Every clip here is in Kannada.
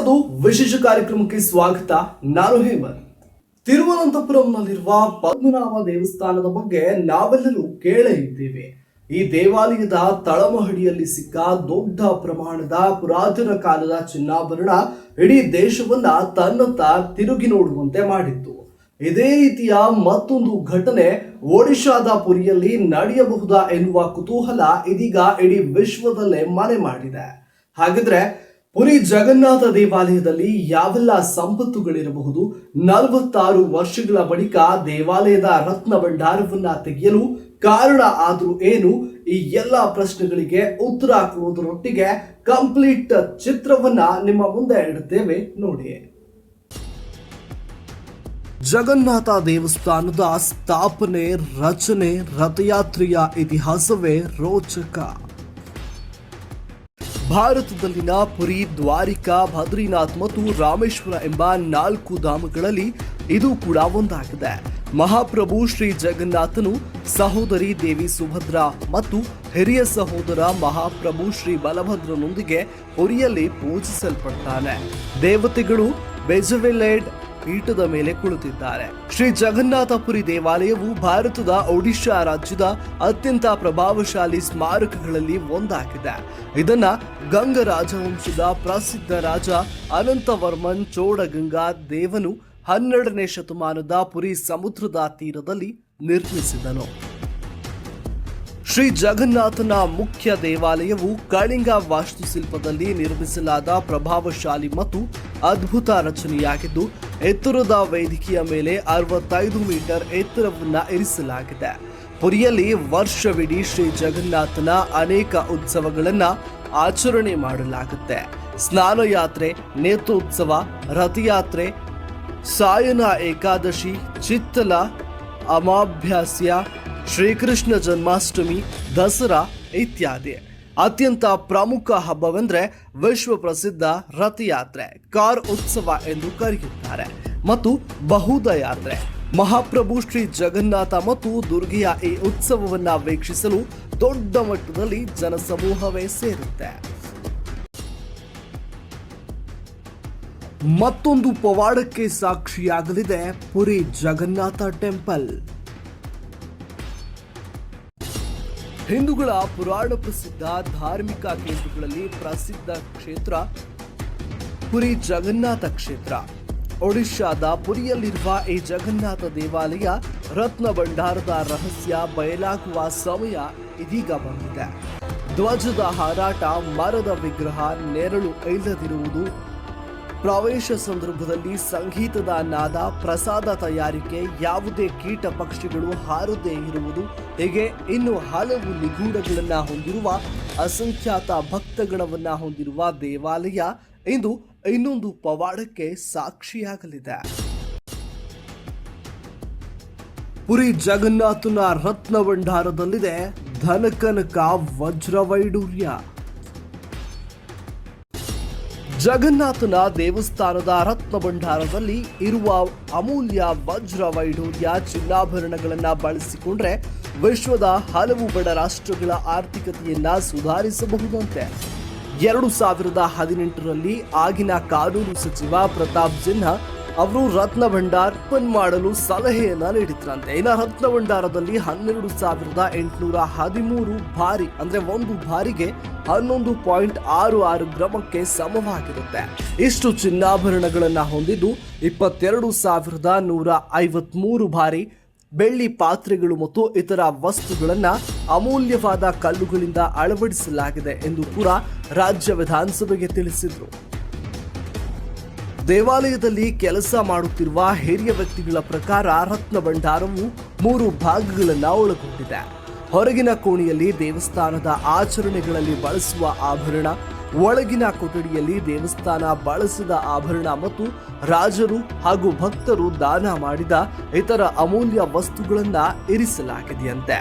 ಅದು ವಿಶೇಷ ಕಾರ್ಯಕ್ರಮಕ್ಕೆ ಸ್ವಾಗತ. ನಾನು ಹೇಮಂತ್. ತಿರುವನಂತಪುರಂನಲ್ಲಿರುವ ಪದ್ಮನಾಭ ದೇವಸ್ಥಾನದ ಬಗ್ಗೆ ನಾವೆಲ್ಲರೂ ಕೇಳೇ ಇದ್ದೇವೆ. ಈ ದೇವಾಲಯದ ತಳಮಹಡಿಯಲ್ಲಿ ಸಿಕ್ಕ ದೊಡ್ಡ ಪ್ರಮಾಣದ ಪುರಾತನ ಕಾಲದ ಚಿನ್ನಾಭರಣ ಇಡೀ ದೇಶವನ್ನ ತನ್ನತ್ತ ತಿರುಗಿ ನೋಡುವಂತೆ ಮಾಡಿತ್ತು. ಇದೇ ರೀತಿಯ ಮತ್ತೊಂದು ಘಟನೆ ಒಡಿಶಾದ ಪುರಿಯಲ್ಲಿ ನಡೆಯಬಹುದಾ ಎನ್ನುವ ಕುತೂಹಲ ಇದೀಗ ಇಡೀ ವಿಶ್ವದಲ್ಲೇ ಮನೆ ಮಾಡಿದೆ. ಹಾಗಿದ್ರೆ ಪುರಿ ಜಗನ್ನಾಥ ದೇವಾಲಯದಲ್ಲಿ ಯಾವೆಲ್ಲ ಸಂಪತ್ತುಗಳಿರಬಹುದು? 46 ವರ್ಷಗಳ ಬಳಿಕ ದೇವಾಲಯದ ರತ್ನ ಭಂಡಾರವನ್ನ ತೆಗೆಯಲು ಕಾರಣ ಆದ್ರೂ ಏನು? ಈ ಎಲ್ಲ ಪ್ರಶ್ನೆಗಳಿಗೆ ಉತ್ತರ ಕೊಡುವುದರೊಟ್ಟಿಗೆ ಕಂಪ್ಲೀಟ್ ಚಿತ್ರವನ್ನ ನಿಮ್ಮ ಮುಂದೆ ಇಡುತ್ತೇವೆ, ನೋಡಿ. ಜಗನ್ನಾಥ ದೇವಸ್ಥಾನದ ಸ್ಥಾಪನೆ, ರಚನೆ, ರಥಯಾತ್ರೆಯ ಇತಿಹಾಸವೇ ರೋಚಕ. ಭಾರತದಲ್ಲಿನ ಪುರಿ, ದ್ವಾರಿಕಾ, ಬದ್ರಿನಾಥ್ ಮತ್ತು ರಾಮೇಶ್ವರ ಎಂಬ 4 ಧಾಮಗಳಲ್ಲಿ ಇದು ಕೂಡ ಒಂದಾಗಿದೆ. ಮಹಾಪ್ರಭು ಶ್ರೀ ಜಗನ್ನಾಥನು ಸಹೋದರಿ ದೇವಿ ಸುಭದ್ರಾ ಮತ್ತು ಹಿರಿಯ ಸಹೋದರ ಮಹಾಪ್ರಭು ಶ್ರೀ ಬಲಭದ್ರನೊಂದಿಗೆ ಪುರಿಯಲ್ಲಿ ಪೂಜಿಸಲ್ಪಡ್ತಾನೆ. ದೇವತೆಗಳು ಬೆಜವೆಲೆಡ್ ಪೀಠದ ಮೇಲೆ ಕುಳಿತಿದ್ದಾರೆ. ಶ್ರೀ ಜಗನ್ನಾಥಪುರಿ ದೇವಾಲಯವು ಭಾರತದ ಒಡಿಶಾ ರಾಜ್ಯದ ಅತ್ಯಂತ ಪ್ರಭಾವಶಾಲಿ ಸ್ಮಾರಕಗಳಲ್ಲಿ ಒಂದಾಗಿದೆ. ಇದನ್ನ ಗಂಗ ರಾಜವಂಶದ ಪ್ರಸಿದ್ಧ ರಾಜ ಅನಂತವರ್ಮನ್ ಚೋಡಗಂಗಾ ದೇವನು 12ನೇ ಶತಮಾನದ ಪುರಿ ಸಮುದ್ರದ ತೀರದಲ್ಲಿ ನಿರ್ಮಿಸಿದನು. ಶ್ರೀ ಜಗನ್ನಾಥನ ಮುಖ್ಯ ದೇವಾಲಯವು ಕಳಿಂಗ ವಾಸ್ತುಶಿಲ್ಪದಲ್ಲಿ ನಿರ್ಮಿಸಲಾದ ಪ್ರಭಾವಶಾಲಿ ಮತ್ತು ಅದ್ಭುತ ರಚನೆಯಾಗಿದ್ದು, ಎತ್ತರದ ವೇದಿಕೆಯ ಮೇಲೆ 65 ಮೀಟರ್ ಎತ್ತರವನ್ನ ಇರಿಸಲಾಗಿದೆ. ಪುರಿಯಲ್ಲಿ ವರ್ಷವಿಡೀ ಶ್ರೀ ಜಗನ್ನಾಥನ ಅನೇಕ ಉತ್ಸವಗಳನ್ನ ಆಚರಣೆ ಮಾಡಲಾಗುತ್ತೆ. ಸ್ನಾನಯಾತ್ರೆ, ನೇತ್ರೋತ್ಸವ, ರಥಯಾತ್ರೆ, ಸಾಯನ ಏಕಾದಶಿ, ಚಿತ್ತಲ ಅಮಾಭ್ಯಾಸ್ಯ, ಶ್ರೀಕೃಷ್ಣ ಜನ್ಮಾಷ್ಟಮಿ, ದಸರಾ ಇತ್ಯಾದಿ. ಅತ್ಯಂತ ಪ್ರಮುಖ ಹಬ್ಬವೆಂದ್ರೆ ವಿಶ್ವ ಪ್ರಸಿದ್ಧ ರಥಯಾತ್ರೆ, ಕಾರ್ ಉತ್ಸವ ಎಂದು ಕರೆಯುತ್ತಾರೆ, ಮತ್ತು ಬಹುದ ಯಾತ್ರೆ. ಮಹಾಪ್ರಭು ಶ್ರೀ ಜಗನ್ನಾಥ ಮತ್ತು ದುರ್ಗೆಯ ಈ ಉತ್ಸವವನ್ನ ವೀಕ್ಷಿಸಲು ದೊಡ್ಡ ಮಟ್ಟದಲ್ಲಿ ಜನಸಮೂಹವೇ ಸೇರುತ್ತೆ. ಮತ್ತೊಂದು ಪವಾಡಕ್ಕೆ ಸಾಕ್ಷಿಯಾಗಲಿದೆ ಪುರಿ ಜಗನ್ನಾಥ ಟೆಂಪಲ್. ಹಿಂದೂಗಳ ಪುರಾಣ ಪ್ರಸಿದ್ಧ ಧಾರ್ಮಿಕ ಕೇಂದ್ರಗಳಲ್ಲಿ ಪ್ರಸಿದ್ಧ ಕ್ಷೇತ್ರ ಪುರಿ ಜಗನ್ನಾಥ ಕ್ಷೇತ್ರ. ಒಡಿಶಾದ ಪುರಿಯಲ್ಲಿರುವ ಈ ಜಗನ್ನಾಥ ದೇವಾಲಯ ರತ್ನ ಭಂಡಾರದ ರಹಸ್ಯ ಬಯಲಾಗುವ ಸಮಯ ಇದೀಗ ಬಂದಿದೆ. ಧ್ವಜದ ಹಾರಾಟ, ಮರದ ವಿಗ್ರಹ, ನೆರಳು ಇಲ್ಲದಿರುವುದು, ಪ್ರವೇಶ ಸಂದರ್ಭದಲ್ಲಿ ಸಂಗೀತದ ನಾದ, ಪ್ರಸಾದ ತಯಾರಿಕೆ, ಯಾವುದೇ ಕೀಟ ಪಕ್ಷಿಗಳು ಹಾರದೇ ಇರುವುದು, ಹೀಗೆ ಇನ್ನು ಹಲವು ನಿಗೂಢಗಳನ್ನ ಹೊಂದಿರುವ ಅಸಂಖ್ಯಾತ ಭಕ್ತಗಣವನ್ನ ಹೊಂದಿರುವ ದೇವಾಲಯ ಇಂದು ಇನ್ನೊಂದು ಪವಾಡಕ್ಕೆ ಸಾಕ್ಷಿಯಾಗಲಿದೆ. ಪುರಿ ಜಗನ್ನಾಥನ ರತ್ನ ಭಂಡಾರದಲ್ಲಿದೆ ಧನಕನಕ ವಜ್ರವೈಡೂರ್ಯ. ಜಗನ್ನಾಥನ ದೇವಸ್ಥಾನದ ರತ್ನ ಭಂಡಾರದಲ್ಲಿ ಇರುವ ಅಮೂಲ್ಯ ವಜ್ರ ವೈಡೂರ್ಯ ಚಿನ್ನಾಭರಣಗಳನ್ನ ಬಳಸಿಕೊಂಡ್ರೆ ವಿಶ್ವದ ಹಲವು ಬಡ ರಾಷ್ಟ್ರಗಳ ಆರ್ಥಿಕತೆಯನ್ನ ಸುಧಾರಿಸಬಹುದಂತೆ. 2018ರಲ್ಲಿ ಆಗಿನ ಕಾನೂನು ಸಚಿವ ಪ್ರತಾಪ್ ಸಿನ್ಹಾ ಅವರು ರತ್ನ ಭಂಡಾರ ಓಪನ್ ಮಾಡಲು ಸಲಹೆಯನ್ನ ನೀಡಿದ್ರಂತೆ. ಇನ್ನು ರತ್ನ ಭಂಡಾರದಲ್ಲಿ 12,813 ಭಾರಿ ಅಂದ್ರೆ ಒಂದು ಭಾರಿಗೆ 11.66 ಗ್ರಾಮಕ್ಕೆ ಸಮವಾಗಿರುತ್ತೆ. ಇಷ್ಟು ಚಿನ್ನಾಭರಣಗಳನ್ನ ಹೊಂದಿದ್ದು 22,153 ಭಾರಿ ಬೆಳ್ಳಿ ಪಾತ್ರೆಗಳು ಮತ್ತು ಇತರ ವಸ್ತುಗಳನ್ನ ಅಮೂಲ್ಯವಾದ ಕಲ್ಲುಗಳಿಂದ ಅಳವಡಿಸಲಾಗಿದೆ ಎಂದು ಕೂಡ ರಾಜ್ಯ ವಿಧಾನಸಭೆಗೆ ತಿಳಿಸಿದ್ರು. ದೇವಾಲಯದಲ್ಲಿ ಕೆಲಸ ಮಾಡುತ್ತಿರುವ ಹಿರಿಯ ವ್ಯಕ್ತಿಗಳ ಪ್ರಕಾರ ರತ್ನ ಭಂಡಾರವು 3 ಭಾಗಗಳನ್ನ ಒಳಗೊಂಡಿದೆ. ಹೊರಗಿನ ಕೋಣೆಯಲ್ಲಿ ದೇವಸ್ಥಾನದ ಆಚರಣೆಗಳಲ್ಲಿ ಬಳಸುವ ಆಭರಣ, ಒಳಗಿನ ಕೊಠಡಿಯಲ್ಲಿ ದೇವಸ್ಥಾನ ಬಳಸಿದ ಆಭರಣ ಮತ್ತು ರಾಜರು ಹಾಗೂ ಭಕ್ತರು ದಾನ ಮಾಡಿದ ಇತರ ಅಮೂಲ್ಯ ವಸ್ತುಗಳನ್ನ ಇರಿಸಲಾಗಿದೆಯಂತೆ.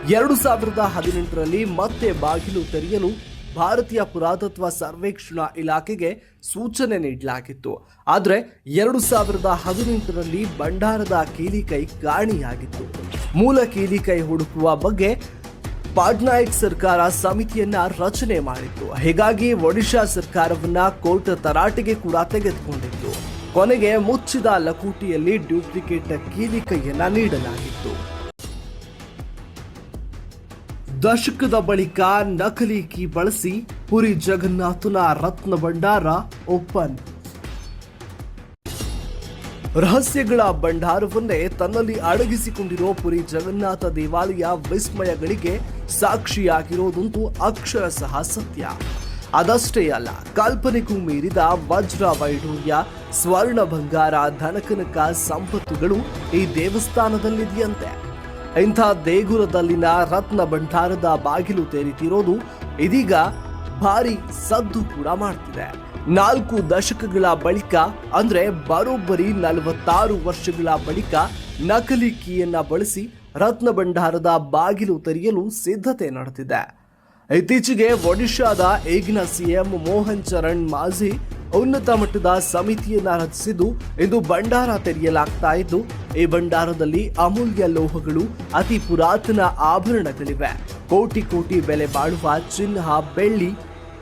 2018ರಲ್ಲಿ ಮತ್ತೆ ಬಾಗಿಲು ತೆರೆಯಲು ಭಾರತೀಯ ಪುರಾತತ್ವ ಸರ್ವೇಕ್ಷಣಾ ಇಲಾಖೆಗೆ ಸೂಚನೆ ನೀಡಲಾಗಿತ್ತು. ಆದರೆ 2018ರಲ್ಲಿ ಭಂಡಾರದ ಕೀಲಿಕೈ ಕಾಣೆಯಾಗಿತ್ತು. ಮೂಲ ಕೀಲಿಕೈ ಹುಡುಕುವ ಬಗ್ಗೆ ಪಟ್ನಾಯಕ್ ಸರ್ಕಾರ ಸಮಿತಿಯನ್ನ ರಚನೆ ಮಾಡಿತ್ತು. ಹೀಗಾಗಿ ಒಡಿಶಾ ಸರ್ಕಾರವನ್ನ ಕೋರ್ಟ್ ತರಾಟೆಗೆ ಕೂಡ ತೆಗೆದುಕೊಂಡಿತ್ತು. ಕೊನೆಗೆ ಮುಚ್ಚಿದ ಲಕೋಟಿಯಲ್ಲಿ ಡ್ಯೂಪ್ಲಿಕೇಟ್ ಕೀಲಿಕೈಯನ್ನ ನೀಡಲಾಗಿತ್ತು. ದಶಕದ ಬಳಿಕ ನಕಲಿ ಕೀ ಬಳಸಿ ಪುರಿ ಜಗನ್ನಾಥನ ರತ್ನ ಭಂಡಾರ ಓಪನ್. ರಹಸ್ಯಗಳ ಭಂಡಾರವನ್ನೇ ತನ್ನಲ್ಲಿ ಅಡಗಿಸಿಕೊಂಡಿರೋ ಪುರಿ ಜಗನ್ನಾಥ ದೇವಾಲಯ ವಿಸ್ಮಯಗಳಿಗೆ ಸಾಕ್ಷಿಯಾಗಿರೋದಂತೂ ಅಕ್ಷರಶಃ ಸತ್ಯ. ಅದಷ್ಟೇ ಅಲ್ಲ, ಕಲ್ಪನೆಗೂ ಮೀರಿದ ವಜ್ರ ವೈಢೂರ್ಯ, ಸ್ವರ್ಣ ಬಂಗಾರ, ಧನಕನಕ ಸಂಪತ್ತುಗಳು ಈ ದೇವಸ್ಥಾನದಲ್ಲಿದೆಯಂತೆ. ಇಂಥ ದೇಗುಲದಲ್ಲಿನ ರತ್ನ ಭಂಡಾರದ ಬಾಗಿಲು ತೆರೆದಿರೋದು ಇದೀಗ ಭಾರಿ ಸದ್ದು ಕೂಡ ಮಾಡ್ತಿದೆ. 4 ದಶಕಗಳ ಬಳಿಕ, ಅಂದ್ರೆ ಬರೋಬ್ಬರಿ 46 ವರ್ಷಗಳ ಬಳಿಕ ನಕಲಿ ಕೀಯನ್ನ ಬಳಸಿ ರತ್ನ ಭಂಡಾರದ ಬಾಗಿಲು ತೆರೆಯಲು ಸಿದ್ಧತೆ ನಡೆದಿದೆ. ಇತ್ತೀಚೆಗೆ ಒಡಿಶಾದ ಈಗಿನ ಸಿಎಂ ಮೋಹನ್ ಚರಣ್ ಮಾಝಿ ಉನ್ನತ ಮಟ್ಟದ ಸಮಿತಿಯನ್ನ ರಚಿಸಿದ್ದು ಇಂದು ಭಂಡಾರ ತೆರೆಯಲಾಗ್ತಾ ಇದ್ದು, ಈ ಭಂಡಾರದಲ್ಲಿ ಅಮೂಲ್ಯ ಲೋಹಗಳು, ಅತಿ ಪುರಾತನ ಆಭರಣಗಳಿವೆ, ಕೋಟಿ ಕೋಟಿ ಬೆಲೆ ಬಾಳುವ ಚಿನ್ನ, ಬೆಳ್ಳಿ,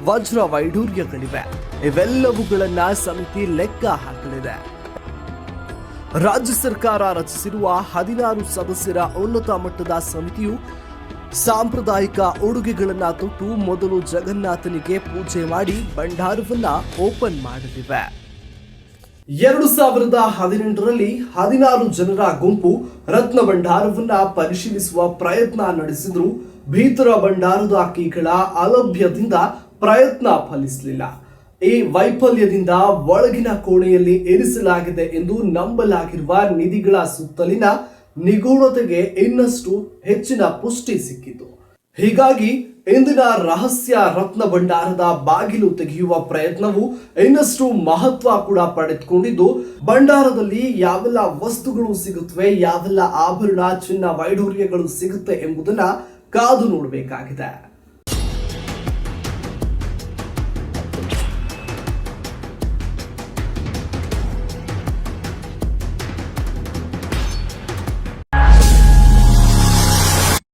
ವಜ್ರ ವೈಢೂರ್ಯಗಳಿವೆ. ಇವೆಲ್ಲವುಗಳನ್ನ ಸಮಿತಿ ಲೆಕ್ಕ ಹಾಕಲಿದೆ. ರಾಜ್ಯ ಸರ್ಕಾರ ರಚಿಸಿರುವ 16 ಸದಸ್ಯರ ಉನ್ನತ ಮಟ್ಟದ ಸಮಿತಿಯು ಸಾಂಪ್ರದಾಯಿಕ ಉಡುಗೆಗಳನ್ನ ತೊಟ್ಟು ಮೊದಲು ಜಗನ್ನಾಥನಿಗೆ ಪೂಜೆ ಮಾಡಿ ಭಂಡಾರವನ್ನ ಓಪನ್ ಮಾಡಲಿವೆ. 2018ರಲ್ಲಿ 16 ಜನರ ಗುಂಪು ರತ್ನ ಭಂಡಾರವನ್ನ ಪರಿಶೀಲಿಸುವ ಪ್ರಯತ್ನ ನಡೆಸಿದ್ರು. ಭೀತರ ಭಂಡಾರದ ಕೀಗಳ ಅಲಭ್ಯದಿಂದ ಪ್ರಯತ್ನ ಫಲಿಸಲಿಲ್ಲ. ಈ ವೈಫಲ್ಯದಿಂದ ಒಳಗಿನ ಕೋಣೆಯಲ್ಲಿ ಇರಿಸಲಾಗಿದೆ ಎಂದು ನಂಬಲಾಗಿರುವ ನಿಧಿಗಳ ಸುತ್ತಲಿನ ನಿಗೂಢತೆಗೆ ಇನ್ನಷ್ಟು ಹೆಚ್ಚಿನ ಪುಷ್ಟಿ ಸಿಕ್ಕಿತು. ಹೀಗಾಗಿ ಇಂದಿನ ರಹಸ್ಯ ರತ್ನ ಭಂಡಾರದ ಬಾಗಿಲು ತೆಗೆಯುವ ಪ್ರಯತ್ನವು ಇನ್ನಷ್ಟು ಮಹತ್ವ ಕೂಡ ಪಡೆದುಕೊಂಡಿದ್ದು, ಭಂಡಾರದಲ್ಲಿ ಯಾವೆಲ್ಲ ವಸ್ತುಗಳು ಸಿಗುತ್ತವೆ, ಯಾವೆಲ್ಲ ಆಭರಣ, ಚಿನ್ನ, ವೈಢೂರ್ಯಗಳು ಸಿಗುತ್ತೆ ಎಂಬುದನ್ನ ಕಾದು ನೋಡಬೇಕಾಗಿದೆ.